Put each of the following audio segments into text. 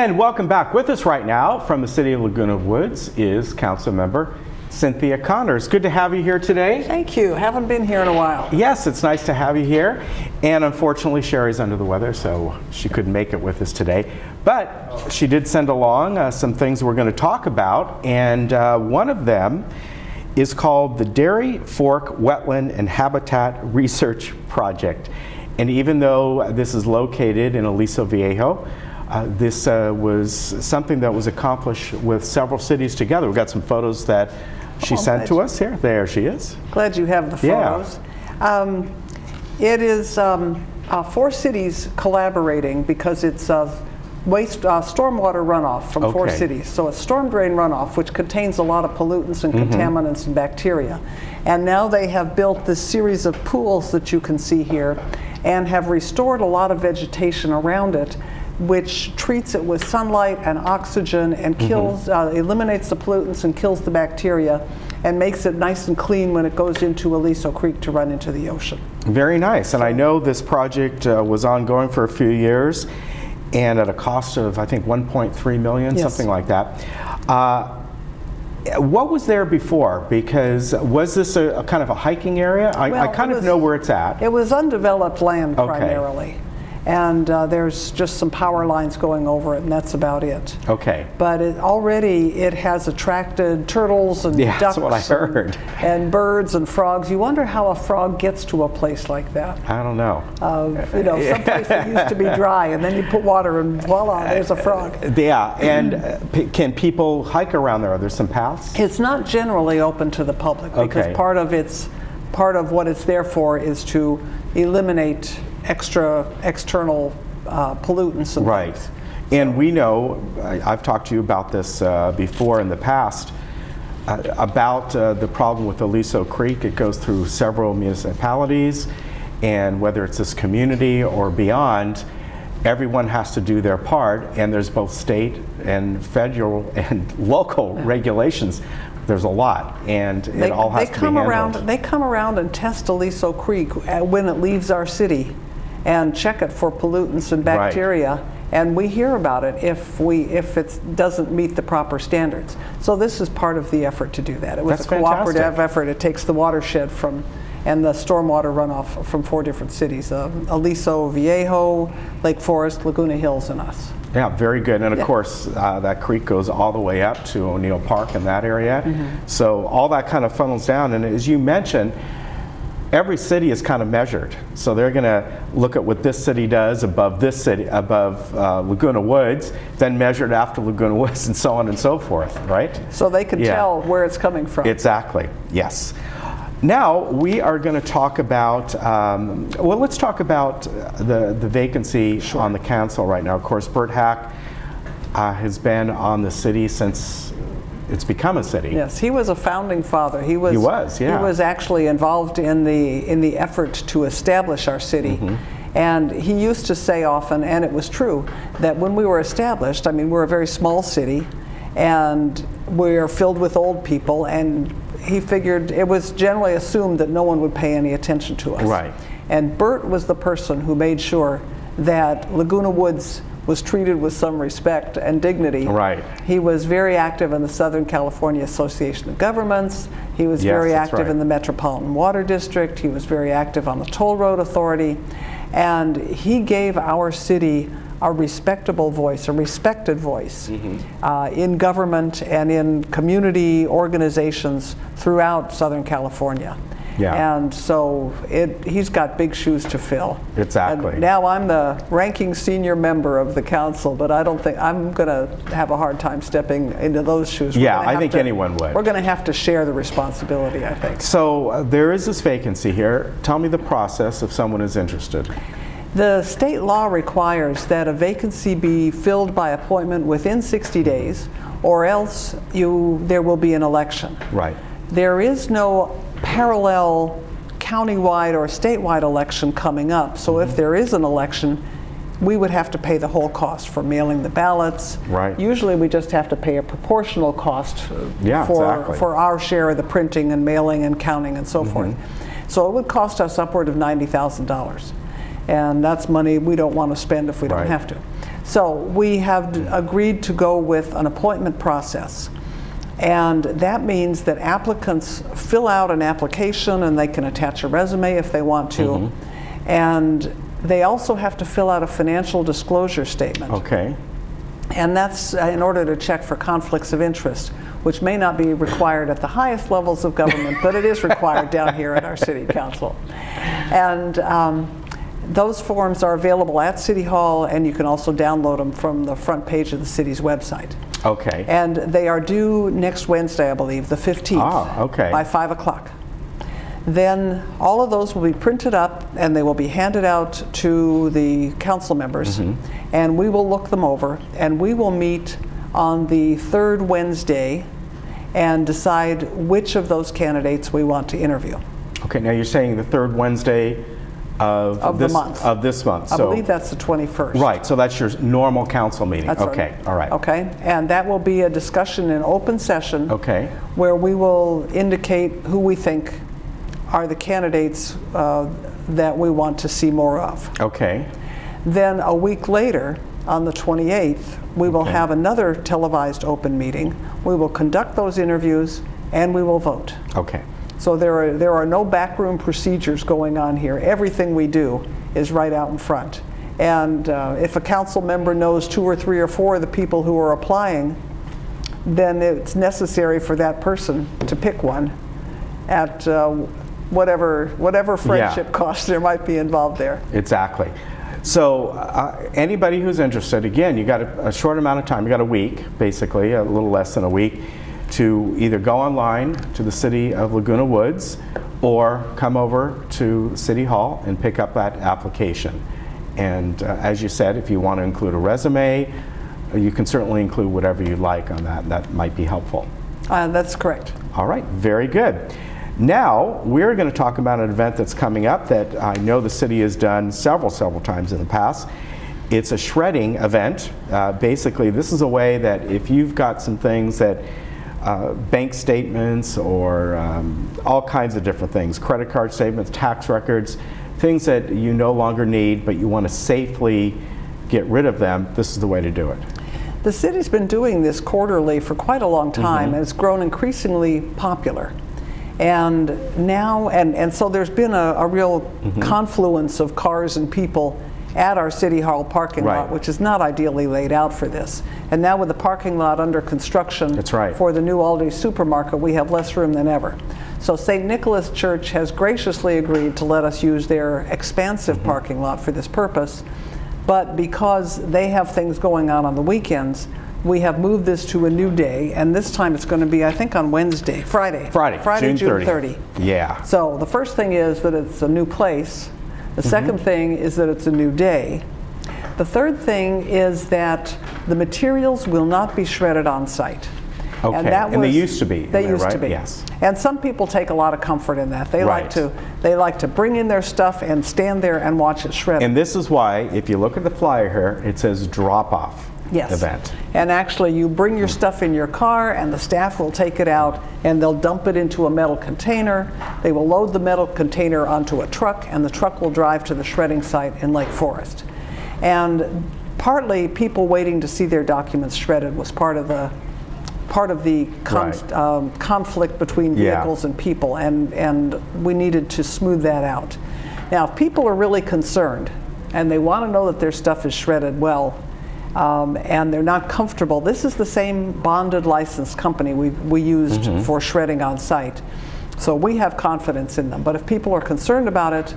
And welcome back. With us right now from the city of Laguna Woods is Councilmember Cynthia Connors. Good to have you here today. Thank you. Haven't been here in a while. Yes, it's nice to have you here. And unfortunately, Sherry's under the weather, so she couldn't make it with us today. But she did send along some things we're going to talk about, and one of them is called the Dairy Fork Wetland and Habitat Research Project. And even though this is located in Aliso Viejo, this was something that was accomplished with several cities together. We've got some photos that she sent to us here. There she is. Glad you have the photos. Yeah. It is 4 cities collaborating because it's stormwater runoff from 4 cities. So it's storm drain runoff, which contains a lot of pollutants and contaminants and bacteria. And now they have built this series of pools that you can see here and have restored a lot of vegetation around it, which treats it with sunlight and oxygen and kills, eliminates the pollutants and kills the bacteria and makes it nice and clean when it goes into Aliso Creek to run into the ocean. Very nice. And I know this project was ongoing for a few years and at a cost of, I think, $1.3 million, something like that. What was there before? Because was this a kind of a hiking area? I kind of know where it's at. It was undeveloped land primarily. And there's just some power lines going over it, and that's about it. Okay. But it has attracted turtles and ducks that's what I heard. And birds and frogs. You wonder how a frog gets to a place like that. I don't know. Some place that used to be dry, and then you put water and voila, there's a frog. Yeah, and can people hike around there? Are there some paths? It's not generally open to the public because part of what it's there for is to eliminate external pollutants and things. And we know, I've talked to you about this before in the past, about the problem with Aliso Creek. It goes through several municipalities, and whether it's this community or beyond, everyone has to do their part, and there's both state and federal and local regulations. There's a lot, and it all has to be handled. They come around and test Aliso Creek when it leaves our city and check it for pollutants and bacteria, and we hear about it if it doesn't meet the proper standards. So this is part of the effort to do that. It was a cooperative effort. It takes the watershed and the stormwater runoff from 4 different cities, Aliso Viejo, Lake Forest, Laguna Hills, and us. Yeah, very good. And of course, that creek goes all the way up to O'Neill Park in that area. So all that kind of funnels down. And as you mentioned, every city is kind of measured. So they're going to look at what this city does above this city, above Laguna Woods, then measured after Laguna Woods, and so on and so forth, right? So they can tell where it's coming from. Exactly, yes. Now we are going to talk about, let's talk about the vacancy on the council right now. Of course, Bert Hack has been on the city since it's become a city. Yes, he was a founding father. He was actually involved in the effort to establish our city. And he used to say often, and it was true, that when we were established, I mean, we're a very small city, and we're filled with old people, and he figured it was generally assumed that no one would pay any attention to us. Right. And Bert was the person who made sure that Laguna Woods was treated with some respect and dignity. Right. He was very active in the Southern California Association of Governments. He was very active in the Metropolitan Water District. He was very active on the Toll Road Authority. And he gave our city a respectable voice, a respected voice in government and in community organizations throughout Southern California. Yeah. And so he's got big shoes to fill. Exactly. And now I'm the ranking senior member of the council, but I don't think I'm going to have a hard time stepping into those shoes. Yeah, I think anyone would. We're going to have to share the responsibility, I think. So there is this vacancy here. Tell me the process if someone is interested. The state law requires that a vacancy be filled by appointment within 60 days, or else there will be an election. Right. There is no parallel countywide or statewide election coming up. So if there is an election, we would have to pay the whole cost for mailing the ballots. Right. Usually we just have to pay a proportional cost for our share of the printing and mailing and counting and so forth. So it would cost us upward of $90,000. And that's money we don't want to spend if we don't have to. So we have agreed to go with an appointment process. And that means that applicants fill out an application and they can attach a resume if they want to. And they also have to fill out a financial disclosure statement. Okay. And that's in order to check for conflicts of interest, which may not be required at the highest levels of government, but it is required down here at our city council. And those forms are available at City Hall, and you can also download them from the front page of the city's website. Okay. And they are due next Wednesday, I believe, the 15th, okay. by 5 o'clock. Then all of those will be printed up and they will be handed out to the council members, and we will look them over, and we will meet on the third Wednesday and decide which of those candidates we want to interview. Okay, now you're saying the third Wednesday of this month. Of this month. I believe that's the 21st. Right, so that's your normal council meeting. That's okay, all right. Okay, and that will be a discussion in open session. Okay. Where we will indicate who we think are the candidates that we want to see more of. Okay. Then a week later, on the 28th, we will have another televised open meeting. We will conduct those interviews and we will vote. Okay. So there are no backroom procedures going on here. Everything we do is right out in front. And if a council member knows 2 or 3 or 4 of the people who are applying, then it's necessary for that person to pick one at whatever friendship cost there might be involved there. Exactly. So anybody who's interested, again, you got a short amount of time. You got a week, basically, a little less than a week, to either go online to the City of Laguna Woods or come over to City Hall and pick up that application. And as you said, if you want to include a resume, you can certainly include whatever you like on that. That might be helpful. That's correct. All right, very good. Now, we're going to talk about an event that's coming up that I know the city has done several times in the past. It's a shredding event. Basically, this is a way that if you've got some things that bank statements or all kinds of different things, credit card statements, tax records, things that you no longer need but you want to safely get rid of them, this is the way to do it. The city's been doing this quarterly for quite a long time, and it's grown increasingly popular. And now, and so there's been a real confluence of cars and people at our City Hall parking lot, which is not ideally laid out for this. And now with the parking lot under construction for the new Aldi's supermarket, we have less room than ever. So St. Nicholas Church has graciously agreed to let us use their expansive parking lot for this purpose. But because they have things going on the weekends, we have moved this to a new day, and this time it's going to be, I think, on Friday, June 30. Yeah. So the first thing is that it's a new place. The second thing is that it's a new day. The third thing is that the materials will not be shredded on site. Okay, and they used to be. They used to be. Yes. And some people take a lot of comfort in that. They like to bring in their stuff and stand there and watch it shred. And this is why, if you look at the flyer here, it says drop-off event. And actually, you bring your stuff in your car, and the staff will take it out, and they'll dump it into a metal container. They will load the metal container onto a truck, and the truck will drive to the shredding site in Lake Forest. And partly, people waiting to see their documents shredded was part of the conflict between vehicles and people, and we needed to smooth that out. Now, if people are really concerned and they want to know that their stuff is shredded well, and they're not comfortable, this is the same bonded licensed company we used for shredding on site. So we have confidence in them. But if people are concerned about it,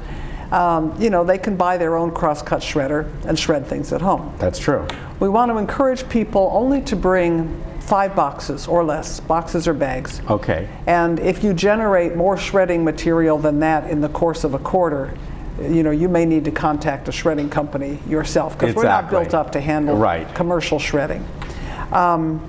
they can buy their own cross-cut shredder and shred things at home. That's true. We want to encourage people only to bring 5 boxes or less, boxes or bags. Okay. And if you generate more shredding material than that in the course of a quarter, you may need to contact a shredding company yourself, because we're not built up to handle commercial shredding. Don't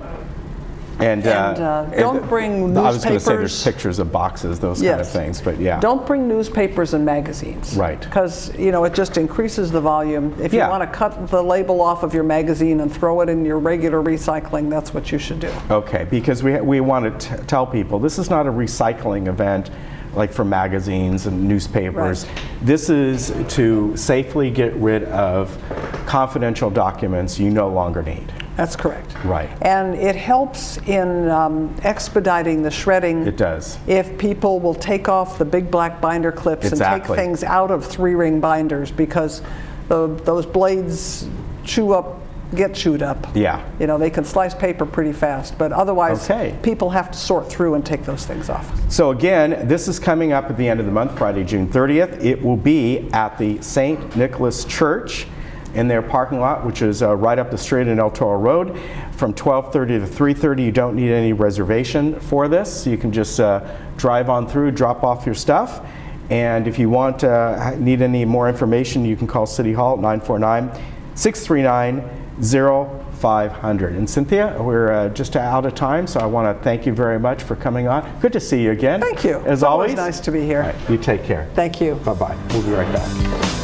bring newspapers. I was going to say there's pictures of boxes, those kind of things, but yeah. Don't bring newspapers and magazines. Right. Because, it just increases the volume. If you want to cut the label off of your magazine and throw it in your regular recycling, that's what you should do. Okay, because we want to tell people this is not a recycling event like for magazines and newspapers. Right. This is to safely get rid of confidential documents you no longer need. That's correct. Right. And it helps in expediting the shredding. It does. If people will take off the big black binder clips Exactly. and take things out of 3-ring binders, because those blades get chewed up. Yeah. You know, they can slice paper pretty fast, but otherwise people have to sort through and take those things off. So again, this is coming up at the end of the month, Friday, June 30th. It will be at the St. Nicholas Church in their parking lot, which is right up the street in El Toro Road, from 12:30 to 3:30. You don't need any reservation for this. You can just drive on through, drop off your stuff. And if you need any more information, you can call City Hall at 949-639-0500. And Cynthia, we're just out of time, so I want to thank you very much for coming on. Good to see you again. Thank you. As It's always nice to be here. All right, you take care. Thank you. Bye-bye. We'll be right back.